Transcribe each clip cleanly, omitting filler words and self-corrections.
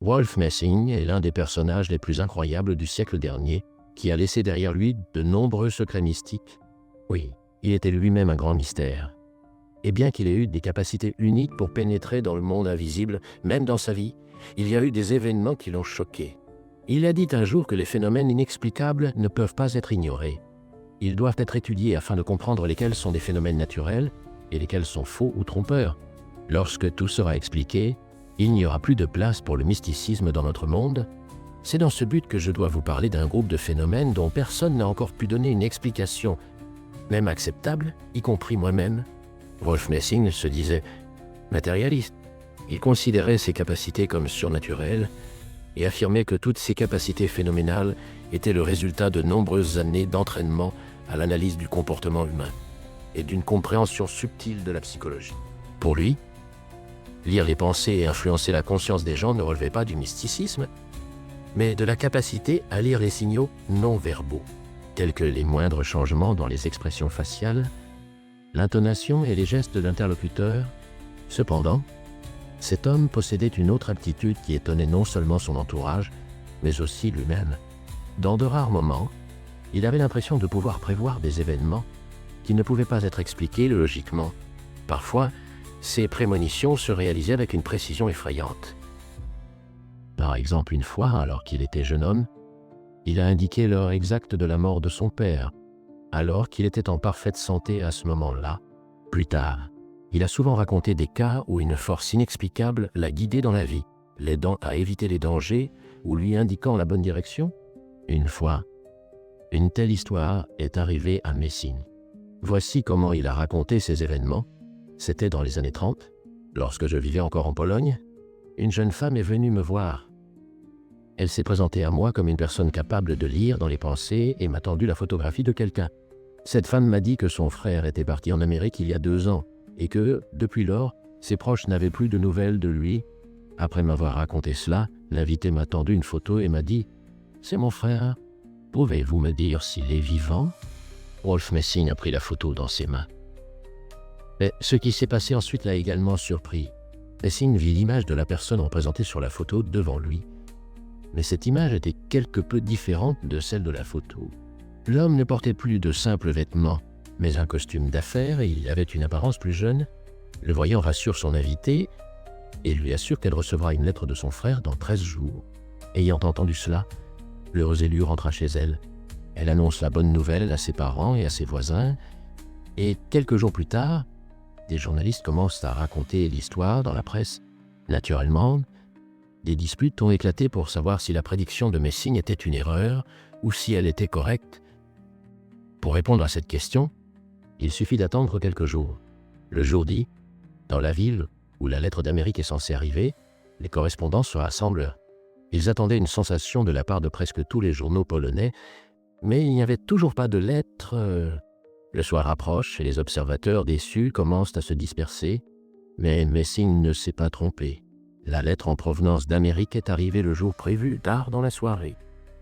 Wolf Messing est l'un des personnages les plus incroyables du siècle dernier, qui a laissé derrière lui de nombreux secrets mystiques. Oui, il était lui-même un grand mystère. Et bien qu'il ait eu des capacités uniques pour pénétrer dans le monde invisible, même dans sa vie, il y a eu des événements qui l'ont choqué. Il a dit un jour que les phénomènes inexplicables ne peuvent pas être ignorés. Ils doivent être étudiés afin de comprendre lesquels sont des phénomènes naturels et lesquels sont faux ou trompeurs. Lorsque tout sera expliqué, il n'y aura plus de place pour le mysticisme dans notre monde. C'est dans ce but que je dois vous parler d'un groupe de phénomènes dont personne n'a encore pu donner une explication, même acceptable, y compris moi-même. Wolf Messing se disait matérialiste. Il considérait ses capacités comme surnaturelles et affirmait que toutes ces capacités phénoménales étaient le résultat de nombreuses années d'entraînement à l'analyse du comportement humain et d'une compréhension subtile de la psychologie. Pour lui, lire les pensées et influencer la conscience des gens ne relevait pas du mysticisme, mais de la capacité à lire les signaux non-verbaux, tels que les moindres changements dans les expressions faciales, l'intonation et les gestes de l'interlocuteur. Cependant, cet homme possédait une autre aptitude qui étonnait non seulement son entourage, mais aussi lui-même. Dans de rares moments, il avait l'impression de pouvoir prévoir des événements qui ne pouvaient pas être expliqués logiquement. Parfois, ces prémonitions se réalisaient avec une précision effrayante. Par exemple, une fois, alors qu'il était jeune homme, il a indiqué l'heure exacte de la mort de son père, alors qu'il était en parfaite santé à ce moment-là. Plus tard, il a souvent raconté des cas où une force inexplicable l'a guidé dans la vie, l'aidant à éviter les dangers ou lui indiquant la bonne direction. Une fois, une telle histoire est arrivée à Messing. Voici comment il a raconté ces événements. C'était dans les années 30, lorsque je vivais encore en Pologne. Une jeune femme est venue me voir. Elle s'est présentée à moi comme une personne capable de lire dans les pensées et m'a tendu la photographie de quelqu'un. Cette femme m'a dit que son frère était parti en Amérique il y a 2 ans et que, depuis lors, ses proches n'avaient plus de nouvelles de lui. Après m'avoir raconté cela, l'invité m'a tendu une photo et m'a dit « C'est mon frère. Pouvez-vous me dire s'il est vivant ?» Wolf Messing a pris la photo dans ses mains. Mais ce qui s'est passé ensuite l'a également surpris. Messing vit l'image de la personne représentée sur la photo devant lui. Mais cette image était quelque peu différente de celle de la photo. L'homme ne portait plus de simples vêtements, mais un costume d'affaires et il avait une apparence plus jeune. Le voyant rassure son invité et lui assure qu'elle recevra une lettre de son frère dans 13 jours. Ayant entendu cela, l'heureuse élue rentra chez elle. Elle annonce la bonne nouvelle à ses parents et à ses voisins, et quelques jours plus tard, des journalistes commencent à raconter l'histoire dans la presse. Naturellement, des disputes ont éclaté pour savoir si la prédiction de Messing était une erreur ou si elle était correcte. Pour répondre à cette question, il suffit d'attendre quelques jours. Le jour dit, dans la ville où la lettre d'Amérique est censée arriver, les correspondants se rassemblent. Ils attendaient une sensation de la part de presque tous les journaux polonais, mais il n'y avait toujours pas de lettre. Le soir approche et les observateurs déçus commencent à se disperser, mais Messing ne s'est pas trompé. La lettre en provenance d'Amérique est arrivée le jour prévu, tard dans la soirée.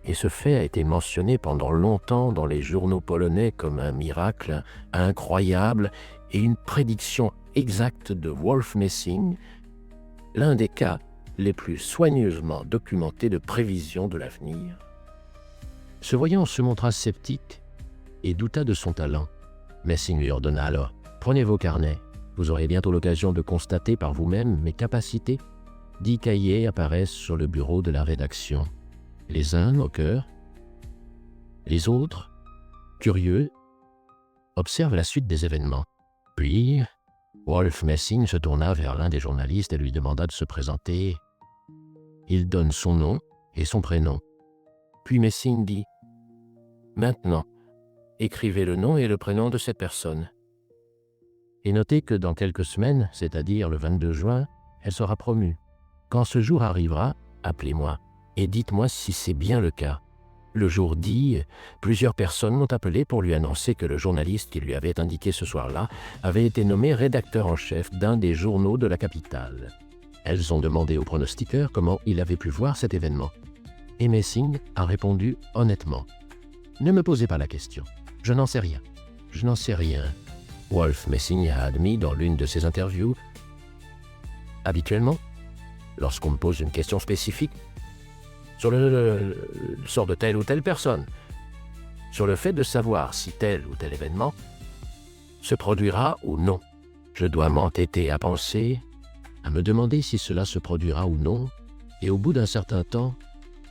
Et ce fait a été mentionné pendant longtemps dans les journaux polonais comme un miracle incroyable et une prédiction exacte de Wolf Messing, l'un des cas les plus soigneusement documentés de prévision de l'avenir. Ce voyant se montra sceptique et douta de son talent. Messing lui ordonna alors « Prenez vos carnets, vous aurez bientôt l'occasion de constater par vous-même mes capacités. » 10 cahiers apparaissent sur le bureau de la rédaction. Les uns moqueurs, les autres, curieux, observent la suite des événements. Puis, Wolf Messing se tourna vers l'un des journalistes et lui demanda de se présenter. Il donne son nom et son prénom. Puis Messing dit « Maintenant, écrivez le nom et le prénom de cette personne. Et notez que dans quelques semaines, c'est-à-dire le 22 juin, elle sera promue. Quand ce jour arrivera, appelez-moi et dites-moi si c'est bien le cas. » Le jour dit, plusieurs personnes l'ont appelé pour lui annoncer que le journaliste qui lui avait indiqué ce soir-là avait été nommé rédacteur en chef d'un des journaux de la capitale. Elles ont demandé au pronostiqueur comment il avait pu voir cet événement. Et Messing a répondu honnêtement. « Ne me posez pas la question. Je n'en sais rien. Je n'en sais rien. » Wolf Messing a admis dans l'une de ses interviews. Habituellement, lorsqu'on me pose une question spécifique sur le sort de telle ou telle personne, sur le fait de savoir si tel ou tel événement se produira ou non. Je dois m'entêter à penser, à me demander si cela se produira ou non, et au bout d'un certain temps,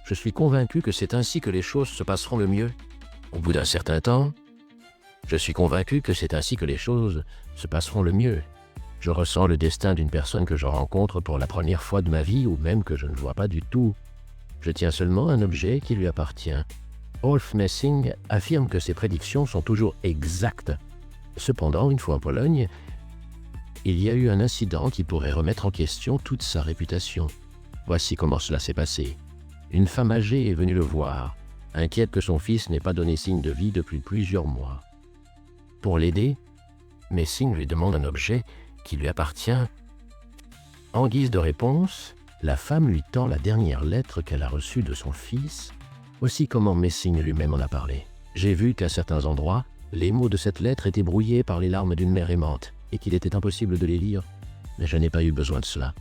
je suis convaincu que c'est ainsi que les choses se passeront le mieux. Au bout d'un certain temps, je suis convaincu que c'est ainsi que les choses se passeront le mieux. Je ressens le destin d'une personne que je rencontre pour la première fois de ma vie ou même que je ne vois pas du tout. Je tiens seulement un objet qui lui appartient. Wolf Messing affirme que ses prédictions sont toujours exactes. Cependant, une fois en Pologne, il y a eu un incident qui pourrait remettre en question toute sa réputation. Voici comment cela s'est passé. Une femme âgée est venue le voir, inquiète que son fils n'ait pas donné signe de vie depuis plusieurs mois. Pour l'aider, Messing lui demande un objet qui lui appartient. En guise de réponse, la femme lui tend la dernière lettre qu'elle a reçue de son fils. Voici comment Messing lui-même en a parlé. J'ai vu qu'à certains endroits, les mots de cette lettre étaient brouillés par les larmes d'une mère aimante et qu'il était impossible de les lire, mais je n'ai pas eu besoin de cela.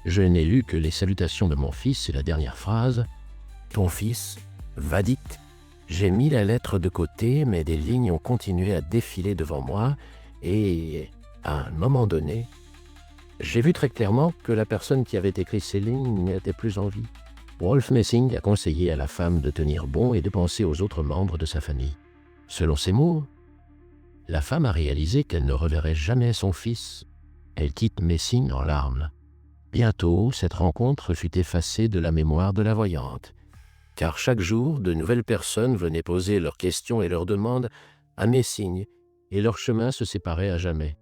Je n'ai lu que les salutations de mon fils et la dernière phrase « Ton fils va vite ». J'ai mis la lettre de côté, mais des lignes ont continué à défiler devant moi et, à un moment donné, j'ai vu très clairement que la personne qui avait écrit ces lignes n'était plus en vie. Wolf Messing a conseillé à la femme de tenir bon et de penser aux autres membres de sa famille. Selon ces mots, la femme a réalisé qu'elle ne reverrait jamais son fils. Elle quitte Messing en larmes. Bientôt, cette rencontre fut effacée de la mémoire de la voyante, car chaque jour, de nouvelles personnes venaient poser leurs questions et leurs demandes à Messing, et leur chemin se séparait à jamais.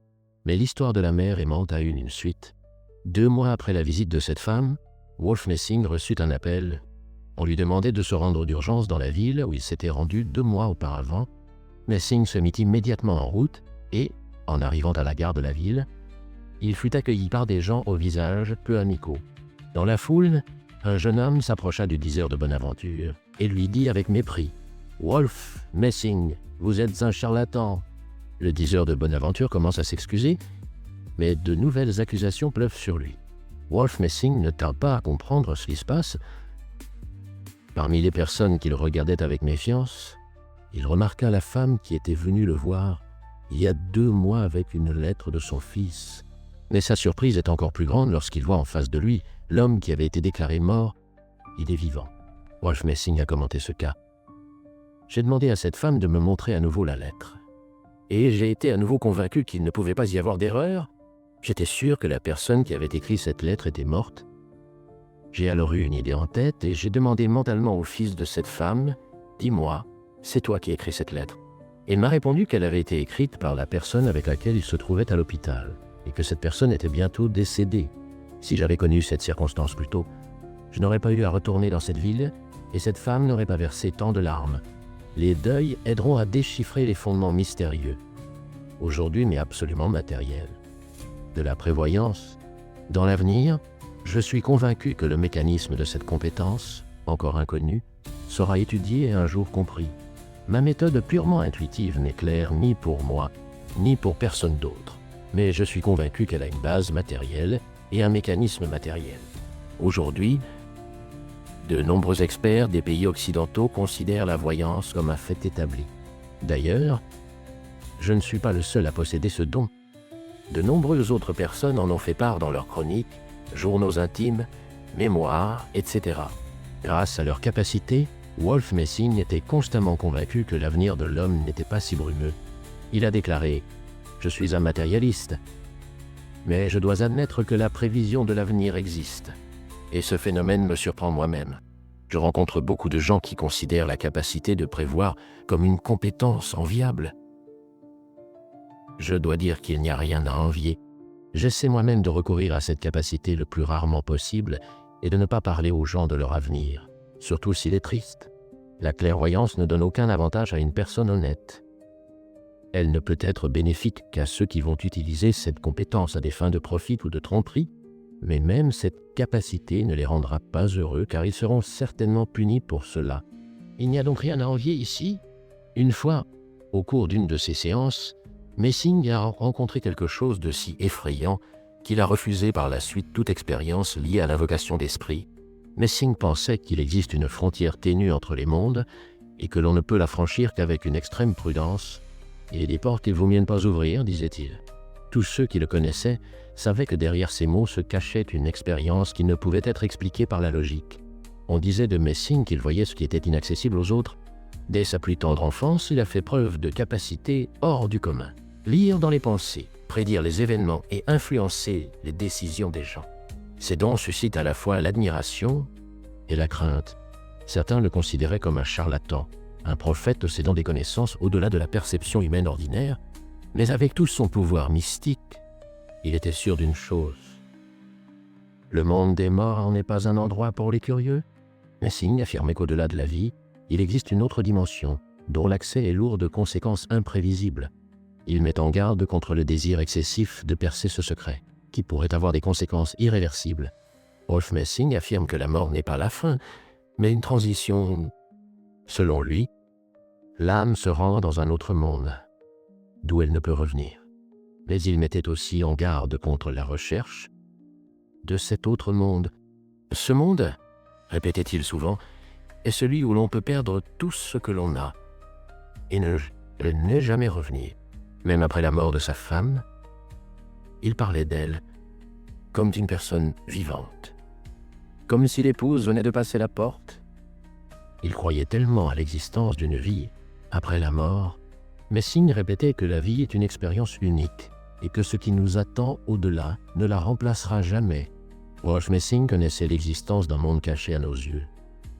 Mais l'histoire de la mère aimante a eu une suite. 2 mois après la visite de cette femme, Wolf Messing reçut un appel. On lui demandait de se rendre d'urgence dans la ville où il s'était rendu 2 mois auparavant. Messing se mit immédiatement en route et, en arrivant à la gare de la ville, il fut accueilli par des gens au visage peu amicaux. Dans la foule, un jeune homme s'approcha du diseur de bonne aventure et lui dit avec mépris « Wolf Messing, vous êtes un charlatan !» Le diseur de bonne aventure commence à s'excuser, mais de nouvelles accusations pleuvent sur lui. Wolf Messing ne tarde pas à comprendre ce qui se passe. Parmi les personnes qu'il regardait avec méfiance, il remarqua la femme qui était venue le voir il y a 2 mois avec une lettre de son fils. Mais sa surprise est encore plus grande lorsqu'il voit en face de lui l'homme qui avait été déclaré mort. Il est vivant. Wolf Messing a commenté ce cas. J'ai demandé à cette femme de me montrer à nouveau la lettre. Et j'ai été à nouveau convaincu qu'il ne pouvait pas y avoir d'erreur. J'étais sûr que la personne qui avait écrit cette lettre était morte. J'ai alors eu une idée en tête et j'ai demandé mentalement au fils de cette femme « Dis-moi, c'est toi qui as écrit cette lettre ?» Il m'a répondu qu'elle avait été écrite par la personne avec laquelle il se trouvait à l'hôpital et que cette personne était bientôt décédée. Si j'avais connu cette circonstance plus tôt, je n'aurais pas eu à retourner dans cette ville et cette femme n'aurait pas versé tant de larmes. Les deuils aideront à déchiffrer les fondements mystérieux, aujourd'hui mais absolument matériels, de la prévoyance. Dans l'avenir, je suis convaincu que le mécanisme de cette compétence, encore inconnue, sera étudié et un jour compris. Ma méthode purement intuitive n'est claire ni pour moi, ni pour personne d'autre, mais je suis convaincu qu'elle a une base matérielle et un mécanisme matériel. Aujourd'hui, de nombreux experts des pays occidentaux considèrent la voyance comme un fait établi. D'ailleurs, je ne suis pas le seul à posséder ce don. De nombreuses autres personnes en ont fait part dans leurs chroniques, journaux intimes, mémoires, etc. Grâce à leur capacité, Wolf Messing était constamment convaincu que l'avenir de l'homme n'était pas si brumeux. Il a déclaré « Je suis un matérialiste, mais je dois admettre que la prévision de l'avenir existe. Et ce phénomène me surprend moi-même. Je rencontre beaucoup de gens qui considèrent la capacité de prévoir comme une compétence enviable. Je dois dire qu'il n'y a rien à envier. J'essaie moi-même de recourir à cette capacité le plus rarement possible et de ne pas parler aux gens de leur avenir, surtout s'il est triste. La clairvoyance ne donne aucun avantage à une personne honnête. Elle ne peut être bénéfique qu'à ceux qui vont utiliser cette compétence à des fins de profit ou de tromperie, mais même cette capacité ne les rendra pas heureux car ils seront certainement punis pour cela. Il n'y a donc rien à envier ici. Une fois, au cours d'une de ces séances, Messing a rencontré quelque chose de si effrayant qu'il a refusé par la suite toute expérience liée à l'invocation d'esprit, Messing pensait qu'il existe une frontière ténue entre les mondes et que l'on ne peut la franchir qu'avec une extrême prudence, et des portes qu'il vaut mieux ne pas ouvrir, disait-il. Tous ceux qui le connaissaient savaient que derrière ces mots se cachait une expérience qui ne pouvait être expliquée par la logique. On disait de Messing qu'il voyait ce qui était inaccessible aux autres. Dès sa plus tendre enfance, il a fait preuve de capacités hors du commun. Lire dans les pensées, prédire les événements et influencer les décisions des gens. Ces dons suscitent à la fois l'admiration et la crainte. Certains le considéraient comme un charlatan, un prophète possédant des connaissances au-delà de la perception humaine ordinaire, mais avec tout son pouvoir mystique, il était sûr d'une chose. Le monde des morts n'est pas un endroit pour les curieux. Messing affirmait qu'au-delà de la vie, il existe une autre dimension, dont l'accès est lourd de conséquences imprévisibles. Il met en garde contre le désir excessif de percer ce secret, qui pourrait avoir des conséquences irréversibles. Rolf Messing affirme que la mort n'est pas la fin, mais une transition. Selon lui, l'âme se rend dans un autre monde, d'où elle ne peut revenir. Mais il mettait aussi en garde contre la recherche de cet autre monde. Ce monde, répétait-il souvent, est celui où l'on peut perdre tout ce que l'on a et ne jamais revenir. Même après la mort de sa femme, il parlait d'elle comme d'une personne vivante, comme si l'épouse venait de passer la porte. Il croyait tellement à l'existence d'une vie après la mort. Messing répétait que la vie est une expérience unique et que ce qui nous attend au-delà ne la remplacera jamais. Rolf Messing connaissait l'existence d'un monde caché à nos yeux.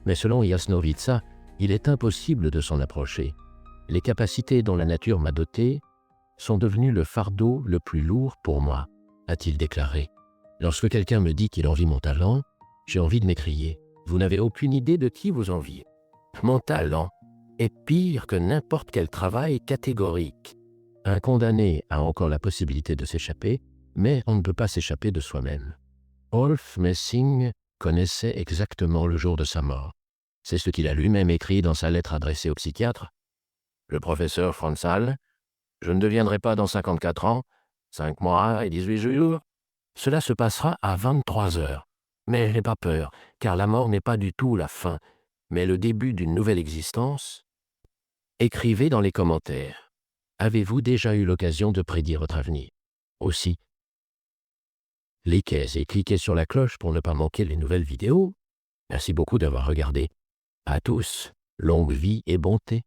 Mais selon Jasnowica, il est impossible de s'en approcher. Les capacités dont la nature m'a doté sont devenues le fardeau le plus lourd pour moi, a-t-il déclaré. Lorsque quelqu'un me dit qu'il envie mon talent, j'ai envie de m'écrier. Vous n'avez aucune idée de qui vous enviez. Mon talent est pire que n'importe quel travail catégorique. Un condamné a encore la possibilité de s'échapper, mais on ne peut pas s'échapper de soi-même. Rolf Messing connaissait exactement le jour de sa mort. C'est ce qu'il a lui-même écrit dans sa lettre adressée au psychiatre. Le professeur Franz Hall, je ne deviendrai pas dans 54 ans, 5 mois et 18 jours. Cela se passera à 23 heures. Mais n'aie pas peur, car la mort n'est pas du tout la fin, mais le début d'une nouvelle existence. Écrivez dans les commentaires. Avez-vous déjà eu l'occasion de prédire votre avenir? Aussi, likez et cliquez sur la cloche pour ne pas manquer les nouvelles vidéos. Merci beaucoup d'avoir regardé. À tous, longue vie et bonté.